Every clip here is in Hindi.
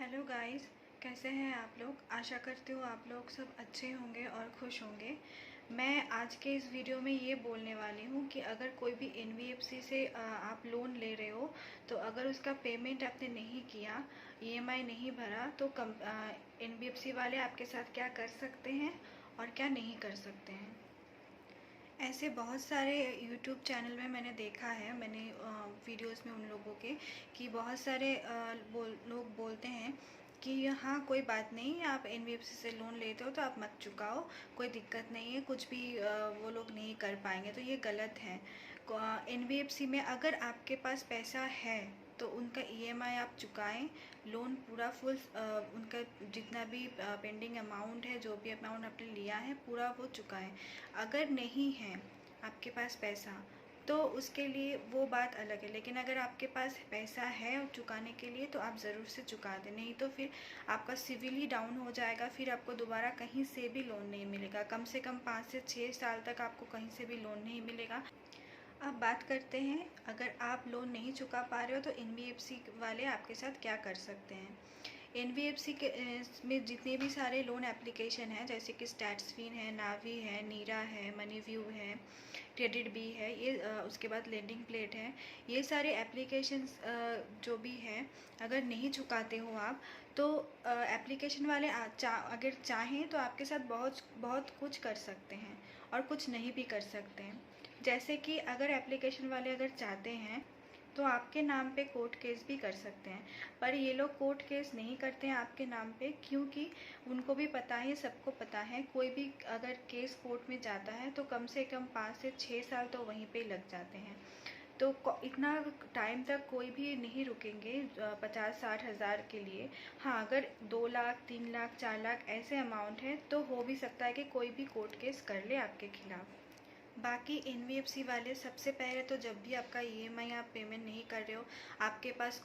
हेलो गाइस, कैसे हैं आप लोग। आशा करती हूँ आप लोग सब अच्छे होंगे और खुश होंगे। मैं आज के इस वीडियो में ये बोलने वाली हूँ कि अगर कोई भी एनबीएफसी से आप लोन ले रहे हो, तो अगर उसका पेमेंट आपने नहीं किया, ईएमआई नहीं भरा, तो एनबीएफसी वाले आपके साथ क्या कर सकते हैं और क्या नहीं कर सकते हैं। ऐसे बहुत सारे यूट्यूब चैनल में मैंने देखा है, मैंने वीडियोस में उन लोगों के, कि बहुत सारे लोग बोलते हैं कि हाँ कोई बात नहीं, आप एनबीएफसी से लोन लेते हो तो आप मत चुकाओ, कोई दिक्कत नहीं है, कुछ भी वो लोग नहीं कर पाएंगे। तो ये गलत है। एनबीएफसी में अगर आपके पास पैसा है तो उनका ईएमआई आप चुकाएं, लोन पूरा फुल, उनका जितना भी पेंडिंग अमाउंट है, जो भी अमाउंट आपने लिया है पूरा वो चुकाएं। अगर नहीं है आपके पास पैसा तो उसके लिए वो बात अलग है, लेकिन अगर आपके पास पैसा है चुकाने के लिए तो आप ज़रूर से चुका दें, नहीं तो फिर आपका सिविल ही डाउन हो जाएगा, फिर आपको दोबारा कहीं से भी लोन नहीं मिलेगा। कम से कम 5 से 6 साल तक आपको कहीं से भी लोन नहीं मिलेगा। अब बात करते हैं, अगर आप लोन नहीं चुका पा रहे हो तो एनबीएफसी वाले आपके साथ क्या कर सकते हैं। एनबीएफसी के में जितने भी सारे लोन एप्लीकेशन हैं, जैसे कि स्टैट्सफिन है, नावी है, नीरा है, मनीव्यू है, क्रेडिट बी है, ये उसके बाद लेंडिंग प्लेट है, ये सारे एप्लीकेशंस जो भी हैं, अगर नहीं चुकाते हो आप तो एप्लीकेशन वाले अगर चाहें तो आपके साथ बहुत बहुत कुछ कर सकते हैं और कुछ नहीं भी कर सकते हैं। जैसे कि अगर एप्लीकेशन वाले अगर चाहते हैं तो आपके नाम पे कोर्ट केस भी कर सकते हैं, पर ये लोग कोर्ट केस नहीं करते हैं आपके नाम पे, क्योंकि उनको भी पता है, सबको पता है, कोई भी अगर केस कोर्ट में जाता है तो कम से कम 5 से 6 साल तो वहीं पे लग जाते हैं। तो इतना टाइम तक कोई भी नहीं रुकेंगे 50-60 हज़ार के लिए। हाँ, अगर 2 लाख 3 लाख 4 लाख ऐसे अमाउंट है तो हो भी सकता है कि कोई भी कोर्ट केस कर ले आपके खिलाफ। बाकी एनबीएफसी वाले सबसे पहले तो जब भी आपका ईएमआई आप पेमेंट नहीं कर रहे हो, आपके पास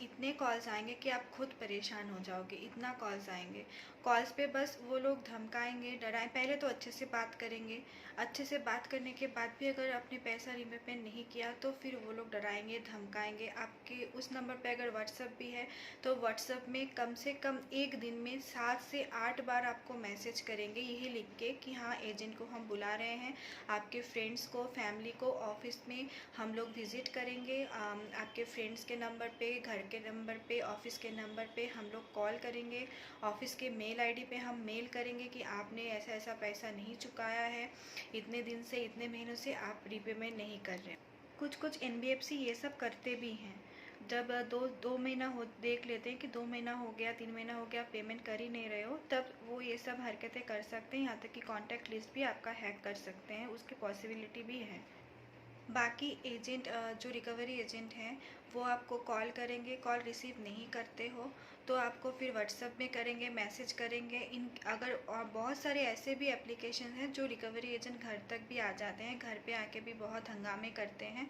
इतने कॉल्स आएंगे कि आप खुद परेशान हो जाओगे, इतना कॉल्स आएंगे। कॉल्स पे बस वो लोग धमकाएंगे, डराएं। पहले तो अच्छे से बात करेंगे, अच्छे से बात करने के बाद भी अगर आपने पैसा रीपेमेंट नहीं किया तो फिर वो लोग डराएंगे, धमकाएंगे। आपके उस नंबर पे अगर व्हाट्सअप भी है तो व्हाट्सअप में कम से कम एक दिन में 7 से 8 बार आपको मैसेज करेंगे, यही लिख के कि हाँ एजेंट को हम बुला रहे हैं, आपके फ्रेंड्स को, फैमिली को ऑफिस में हम लोग विज़िट करेंगे। आपके फ्रेंड्स के नंबर पे, घर के नंबर पे, ऑफिस के नंबर पे हम लोग कॉल करेंगे, ऑफिस के मेल आईडी पे हम मेल करेंगे कि आपने ऐसा ऐसा पैसा नहीं चुकाया है, इतने दिन से, इतने महीनों से आप रीपेमेंट नहीं कर रहे। कुछ कुछ एनबीएफसी ये सब करते भी हैं। जब दो महीना हो, देख लेते हैं कि 2 महीना हो गया, 3 महीना हो गया, पेमेंट कर ही नहीं रहे हो, तब वो ये सब हरकतें कर सकते हैं। यहाँ तक कि कॉन्टैक्ट लिस्ट भी आपका हैक कर सकते हैं, उसकी पॉसिबिलिटी भी है। बाकी एजेंट, जो रिकवरी एजेंट हैं, वो आपको कॉल करेंगे, कॉल रिसीव नहीं करते हो तो आपको फिर व्हाट्सएप में करेंगे, मैसेज करेंगे। इन अगर और बहुत सारे ऐसे भी एप्लीकेशन हैं जो रिकवरी एजेंट घर तक भी आ जाते हैं, घर पे आके भी बहुत हंगामे करते हैं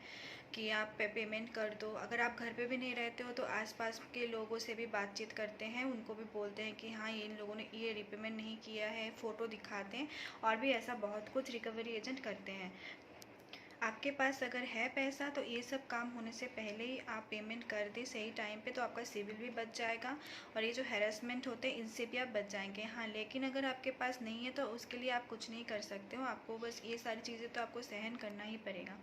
कि आप पेमेंट कर दो। अगर आप घर पे भी नहीं रहते हो तो आसपास के लोगों से भी बातचीत करते हैं, उनको भी बोलते हैं कि हाँ इन लोगों ने ये रीपेमेंट नहीं किया है, फ़ोटो दिखाते हैं, और भी ऐसा बहुत कुछ रिकवरी एजेंट करते हैं। आपके पास अगर है पैसा तो ये सब काम होने से पहले ही आप पेमेंट कर दें सही टाइम पे, तो आपका सिविल भी बच जाएगा और ये जो हैरेसमेंट होते हैं इनसे भी आप बच जाएंगे। हाँ, लेकिन अगर आपके पास नहीं है तो उसके लिए आप कुछ नहीं कर सकते हो, आपको बस ये सारी चीज़ें तो आपको सहन करना ही पड़ेगा।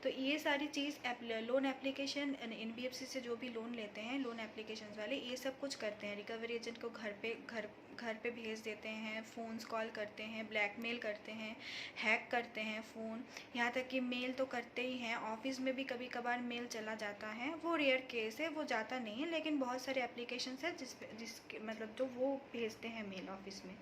तो ये सारी चीज़ लोन एप्लीकेशन एनबीएफसी से जो भी लोन लेते हैं, लोन एप्लीकेशन वाले ये सब कुछ करते हैं। रिकवरी एजेंट को घर पे भेज देते हैं, फ़ोन्स कॉल करते हैं, ब्लैकमेल करते हैं, हैक करते हैं फ़ोन, यहाँ तक कि मेल तो करते ही हैं। ऑफिस में भी कभी कभार मेल चला जाता है, वो रेयर केस है, वो जाता नहीं है, लेकिन बहुत सारे एप्लीकेशंस हैं जिसके मतलब जो वो भेजते हैं मेल ऑफिस में।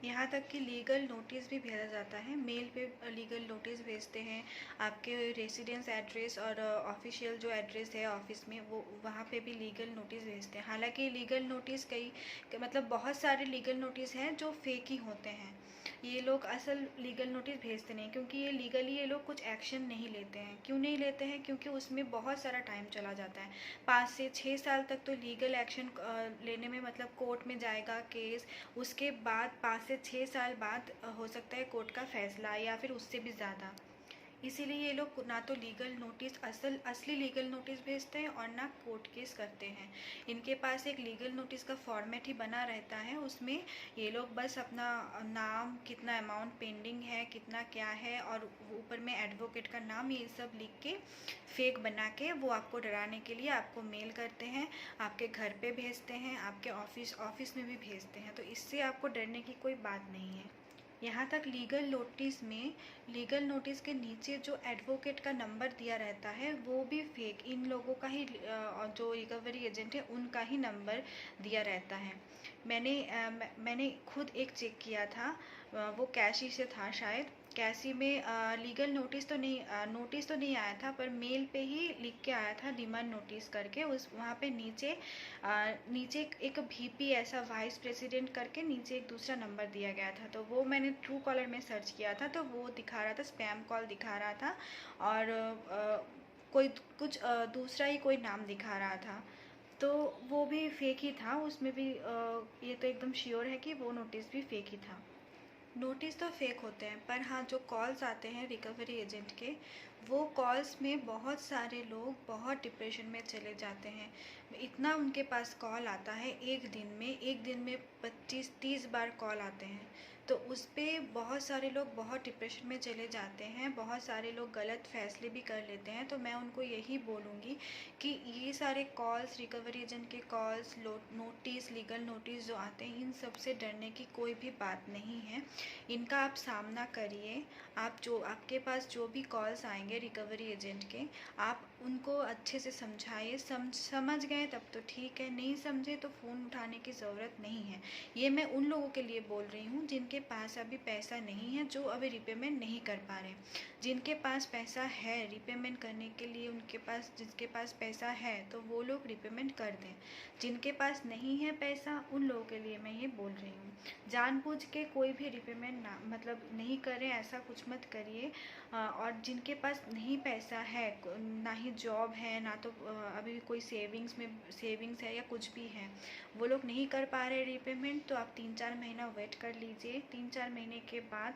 यहाँ तक कि लीगल नोटिस भी भेजा जाता है, मेल पे लीगल नोटिस भेजते हैं। आपके रेसिडेंस एड्रेस और ऑफिशियल जो एड्रेस है ऑफिस में, वो वहाँ पे भी लीगल नोटिस भेजते हैं। हालांकि लीगल नोटिस मतलब बहुत सारे लीगल नोटिस हैं जो फेक ही होते हैं, ये लोग असल लीगल नोटिस भेजते नहीं, क्योंकि ये लीगली ये लोग कुछ एक्शन नहीं लेते हैं। क्यों नहीं लेते हैं? क्योंकि उसमें बहुत सारा टाइम चला जाता है, 5 से 6 साल तक तो लीगल एक्शन लेने में, मतलब कोर्ट में जाएगा केस, उसके बाद 5 से 6 साल बाद हो सकता है कोर्ट का फैसला, या फिर उससे भी ज़्यादा। इसीलिए ये लोग ना तो लीगल नोटिस असली लीगल नोटिस भेजते हैं और ना कोर्ट केस करते हैं। इनके पास एक लीगल नोटिस का फॉर्मेट ही बना रहता है, उसमें ये लोग बस अपना नाम, कितना अमाउंट पेंडिंग है, कितना क्या है, और ऊपर में एडवोकेट का नाम, ये सब लिख के फेक बना के वो आपको डराने के लिए आपको मेल करते हैं, आपके घर पे भेजते हैं, आपके ऑफिस में भी भेजते हैं। तो इससे आपको डरने की कोई बात नहीं है। यहाँ तक लीगल नोटिस के नीचे जो एडवोकेट का नंबर दिया रहता है वो भी फेक, इन लोगों का ही जो रिकवरी एजेंट है उनका ही नंबर दिया रहता है। मैंने खुद एक चेक किया था, वो कैशी से था शायद। कैशी में लीगल नोटिस तो नहीं आया था, पर मेल पे ही लिख के आया था डिमांड नोटिस करके। उस वहाँ पे नीचे एक वीपी ऐसा वाइस प्रेसिडेंट करके नीचे एक दूसरा नंबर दिया गया था। तो वो मैंने ट्रू कॉलर में सर्च किया था, तो वो दिखा रहा था, स्पैम कॉल दिखा रहा था, और कोई कुछ दूसरा ही कोई नाम दिखा रहा था। तो वो भी फेक ही था, उसमें भी ये तो एकदम श्योर है कि वो नोटिस भी फेक ही था। नोटिस तो फेक होते हैं, पर हाँ, जो कॉल्स आते हैं रिकवरी एजेंट के, वो कॉल्स में बहुत सारे लोग बहुत डिप्रेशन में चले जाते हैं। इतना उनके पास कॉल आता है, एक दिन में 25-30 बार कॉल आते हैं। तो उस पर बहुत सारे लोग बहुत डिप्रेशन में चले जाते हैं, बहुत सारे लोग गलत फैसले भी कर लेते हैं। तो मैं उनको यही बोलूँगी कि ये सारे कॉल्स, रिकवरी एजेंट के कॉल्स, नोटिस, लीगल नोटिस जो आते हैं, इन सब से डरने की कोई भी बात नहीं है। इनका आप सामना करिए। आपके पास जो भी कॉल्स आएंगे रिकवरी एजेंट के, आप उनको अच्छे से समझाइए। समझ गए तब तो ठीक है, नहीं समझे तो फ़ोन उठाने की ज़रूरत नहीं है। ये मैं उन लोगों के लिए बोल रही हूँ जिनके पास अभी पैसा नहीं है, जो अभी रिपेमेंट नहीं कर पा रहे। जिनके पास पैसा है रिपेमेंट करने के लिए, जिसके पास पैसा है तो वो लोग रिपेमेंट कर दें। जिनके पास नहीं है पैसा, उन लोगों के लिए मैं ये बोल रही हूँ, जानबूझ के कोई भी रिपेमेंट नहीं करें, ऐसा कुछ मत करिए। और जिनके पास नहीं पैसा है, ना ही जॉब है, ना तो अभी कोई सेविंग्स है या कुछ भी है, वो लोग नहीं कर पा रहे रिपेमेंट, तो आप 3-4 महीना वेट कर लीजिए। 3-4 महीने के बाद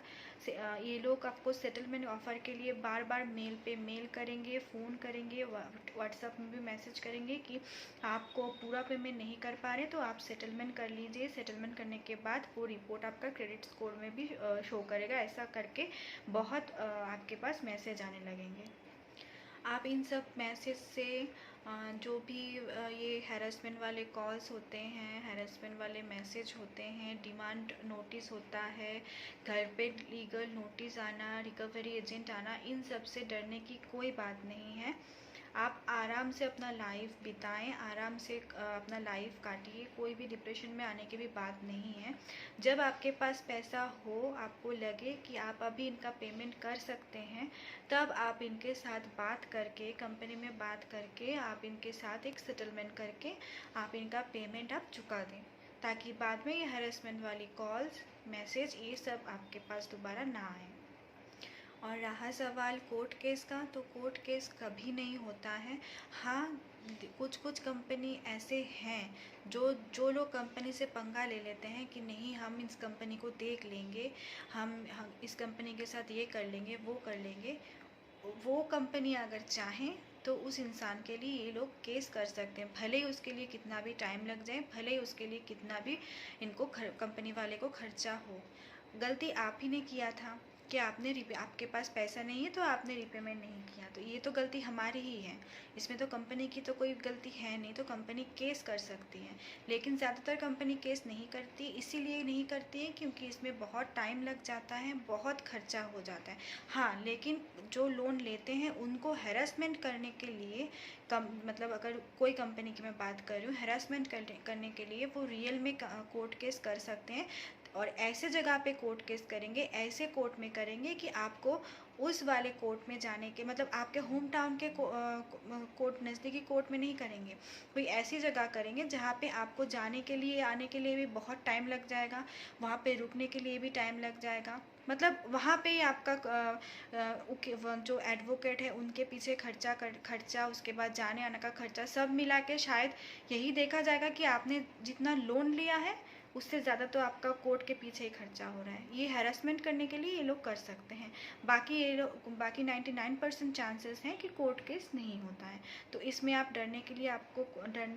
ये लोग आपको सेटलमेंट ऑफ़र के लिए बार बार मेल करेंगे, फ़ोन करेंगे, व्हाट्सएप में भी मैसेज करेंगे कि आपको पूरा पेमेंट नहीं कर पा रहे तो आप सेटलमेंट कर लीजिए। सेटलमेंट करने के बाद वो रिपोर्ट आपका क्रेडिट स्कोर में भी शो करेगा। ऐसा करके बहुत आपके पास मैसेज आने लगेंगे। आप इन सब मैसेज से जो भी ये हैरेसमेंट वाले कॉल्स होते हैं, हैरेसमेंट वाले मैसेज होते हैं, डिमांड नोटिस होता है, घर पे लीगल नोटिस आना, रिकवरी एजेंट आना, इन सब से डरने की कोई बात नहीं है। आप आराम से अपना लाइफ बिताएं, आराम से अपना लाइफ काटिए, कोई भी डिप्रेशन में आने की भी बात नहीं है। जब आपके पास पैसा हो, आपको लगे कि आप अभी इनका पेमेंट कर सकते हैं, तब आप इनके साथ बात करके, कंपनी में बात करके, आप इनके साथ एक सेटलमेंट करके आप इनका पेमेंट आप चुका दें, ताकि बाद में ये हैरेसमेंट वाली कॉल्स, मैसेज, ये सब आपके पास दोबारा ना आए। और रहा सवाल कोर्ट केस का, तो कोर्ट केस कभी नहीं होता है। हाँ, कुछ कंपनी ऐसे हैं जो लोग कंपनी से पंगा ले लेते हैं कि नहीं, हम इस कंपनी को देख लेंगे, हम इस कंपनी के साथ ये कर लेंगे, वो कर लेंगे। वो कंपनी अगर चाहें तो उस इंसान के लिए ये लोग केस कर सकते हैं, भले ही उसके लिए कितना भी टाइम लग जाए, भले ही उसके लिए कितना भी इनको कंपनी वाले को खर्चा हो। गलती आप ही ने किया था कि आपके पास पैसा नहीं है तो आपने रिपेमेंट नहीं किया, तो ये तो गलती हमारी ही है। इसमें तो कंपनी की तो कोई गलती है नहीं, तो कंपनी केस कर सकती है। लेकिन ज़्यादातर कंपनी केस नहीं करती, इसीलिए नहीं करती है क्योंकि इसमें बहुत टाइम लग जाता है, बहुत खर्चा हो जाता है। हाँ, लेकिन जो लोन लेते हैं उनको हैरेसमेंट करने के लिए मतलब अगर कोई कंपनी की मैं बात कर रही हूँ, हैरेसमेंट करने के लिए वो रियल में कोर्ट केस कर सकते हैं। और ऐसे जगह पे कोर्ट केस करेंगे, ऐसे कोर्ट में करेंगे कि आपको उस वाले कोर्ट में जाने के, मतलब आपके होम टाउन के कोर्ट, नज़दीकी कोर्ट में नहीं करेंगे, कोई ऐसी जगह करेंगे जहाँ पे आपको जाने के लिए, आने के लिए भी बहुत टाइम लग जाएगा, वहाँ पे रुकने के लिए भी टाइम लग जाएगा। मतलब वहाँ पे ही आपका जो एडवोकेट है उनके पीछे खर्चा, उसके बाद जाने आने का खर्चा सब मिला के शायद यही देखा जाएगा कि आपने जितना लोन लिया है उससे ज़्यादा तो आपका कोर्ट के पीछे ही खर्चा हो रहा है। ये हैरेसमेंट करने के लिए ये लोग कर सकते हैं। बाकी 99% चांसेस हैं कि कोर्ट केस नहीं होता है। तो इसमें आप डरने के लिए आपको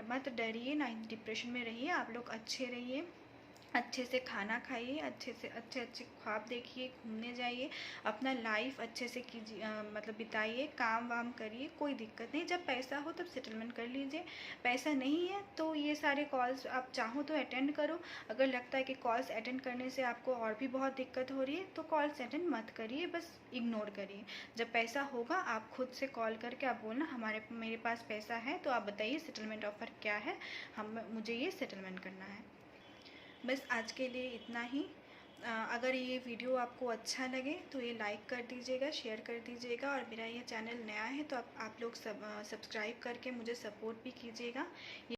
मत डरिए, ना डिप्रेशन में रहिए। आप लोग अच्छे रहिए, अच्छे से खाना खाइए, अच्छे से अच्छे ख्वाब देखिए, घूमने जाइए, अपना लाइफ अच्छे से कीजिए, मतलब बिताइए, काम वाम करिए, कोई दिक्कत नहीं। जब पैसा हो तब सेटलमेंट कर लीजिए। पैसा नहीं है तो ये सारे कॉल्स आप चाहो तो अटेंड करो। अगर लगता है कि कॉल्स अटेंड करने से आपको और भी बहुत दिक्कत हो रही है तो कॉल्स अटेंड मत करिए, बस इग्नोर करिए। जब पैसा होगा आप खुद से कॉल करके आप बोलना मेरे पास पैसा है, तो आप बताइए सेटलमेंट ऑफ़र क्या है, मुझे ये सेटलमेंट करना है। बस आज के लिए इतना ही। अगर ये वीडियो आपको अच्छा लगे तो ये लाइक कर दीजिएगा, शेयर कर दीजिएगा, और मेरा ये चैनल नया है तो आप लोग सब्सक्राइब करके मुझे सपोर्ट भी कीजिएगा।